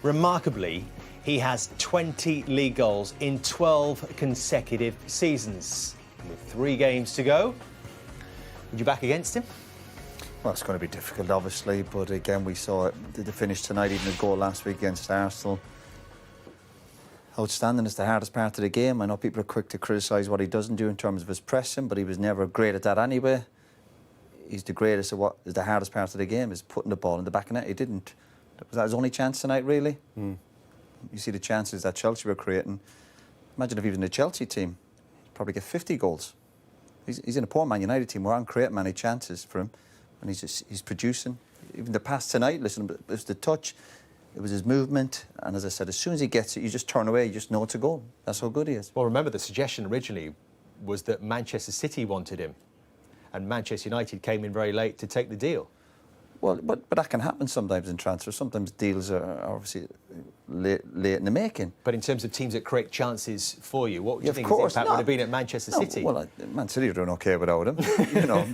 Remarkably, he has 20 league goals in 12 consecutive seasons. With 3 games to go, would you back against him? Well, it's going to be difficult, obviously, but again, we saw it, the finish tonight, even a goal last week against Arsenal. Outstanding is the hardest part of the game. I know people are quick to criticise what he doesn't do in terms of his pressing, but he was never great at that anyway. He's the greatest at what is the hardest part of the game, is putting the ball in the back of net. He didn't. Was that his only chance tonight, really? You see the chances that Chelsea were creating. Imagine if he was in the Chelsea team, he'd probably get 50 goals. He's in a poor Man United team. We aren't creating many chances for him, and he's producing. Even the pass tonight, listen, it was the touch, it was his movement, and as I said, as soon as he gets it, you just turn away, you just know it's a goal. That's how good he is. Well, remember the suggestion originally was that Manchester City wanted him, and Manchester United came in very late to take the deal. Well, but that can happen sometimes in transfers. Sometimes deals are obviously late in the making. But in terms of teams that create chances for you, what do you think his impact would have been at Manchester City? Well, Man City are doing OK without him. You know,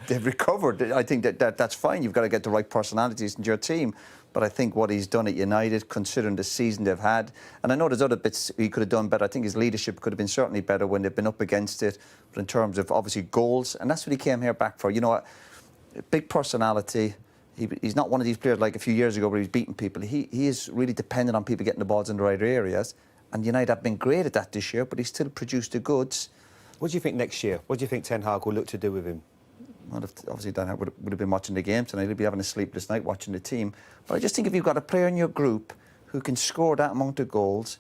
they've recovered. I think that's fine. You've got to get the right personalities into your team. But I think what he's done at United, considering the season they've had, and I know there's other bits he could have done better. I think his leadership could have been certainly better when they've been up against it. But in terms of, obviously, goals, and that's what he came here back for. You know what? Big personality. He's not one of these players like a few years ago where he's beating people. He is really dependent on people getting the balls in the right areas. And United have been great at that this year, but he still produced the goods. What do you think next year? What do you think Ten Hag will look to do with him? Well, obviously, Dan would have been watching the game tonight. He'll be having a sleepless night watching the team. But I just think if you've got a player in your group who can score that amount of goals,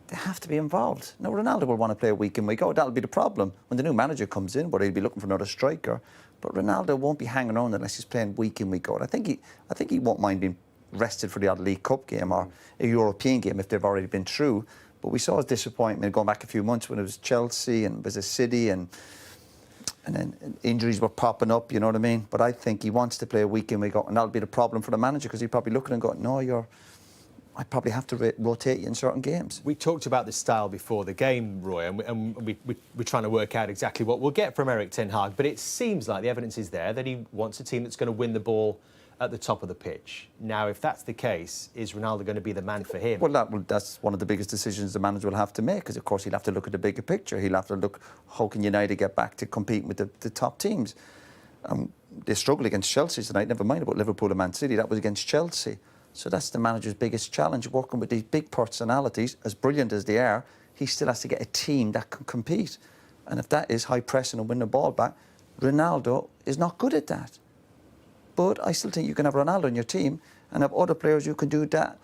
they have to be involved. Now, Ronaldo will want to play week in, week out. That'll be the problem when the new manager comes in, where he'll be looking for another striker. But Ronaldo won't be hanging around unless he's playing week in, week out. I think he won't mind being rested for the odd League Cup game or a European game if they've already been through. But we saw his disappointment going back a few months when it was Chelsea and it was a City and then injuries were popping up, you know what I mean? But I think he wants to play a week in, week out, and that'll be the problem for the manager because he'll probably look at him and go, no, I probably have to rotate you in certain games. We talked about the style before the game, Roy, and we're trying to work out exactly what we'll get from Erik Ten Hag, but it seems like the evidence is there that he wants a team that's going to win the ball at the top of the pitch. Now, if that's the case, is Ronaldo going to be the man for him? Well, that's one of the biggest decisions the manager will have to make, because, of course, he'll have to look at the bigger picture. He'll have to look, how can United get back to competing with the top teams? They struggled against Chelsea tonight, never mind about Liverpool and Man City. That was against Chelsea. So that's the manager's biggest challenge, working with these big personalities, as brilliant as they are. He still has to get a team that can compete. And if that is high pressing and win the ball back, Ronaldo is not good at that. But I still think you can have Ronaldo in your team and have other players who can do that.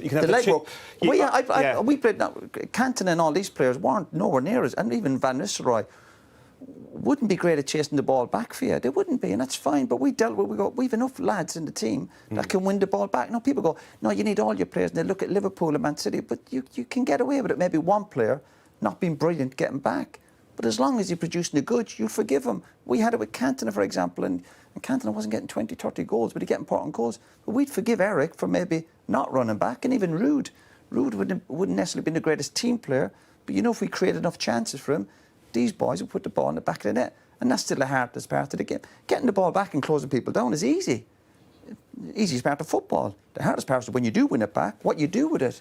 You can have the legwork. Well, we played now. Canton and all these players weren't nowhere near us, and even Van Nistelrooy wouldn't be great at chasing the ball back for you. They wouldn't be, and that's fine. But we've enough lads in the team that can win the ball back. Now, people go, no, you need all your players. And they look at Liverpool and Man City, but you can get away with it. Maybe one player not being brilliant getting back. But as long as you're producing the goods, you forgive him. We had it with Cantona, for example, and Cantona wasn't getting 20, 30 goals, but he get important goals. But we'd forgive Eric for maybe not running back, and even Ruud. Ruud wouldn't necessarily be the greatest team player, but you know, if we create enough chances for him, these boys will put the ball in the back of the net. And that's still the hardest part of the game. Getting the ball back and closing people down is easy. Easiest part of football. The hardest part is when you do win it back, what you do with it.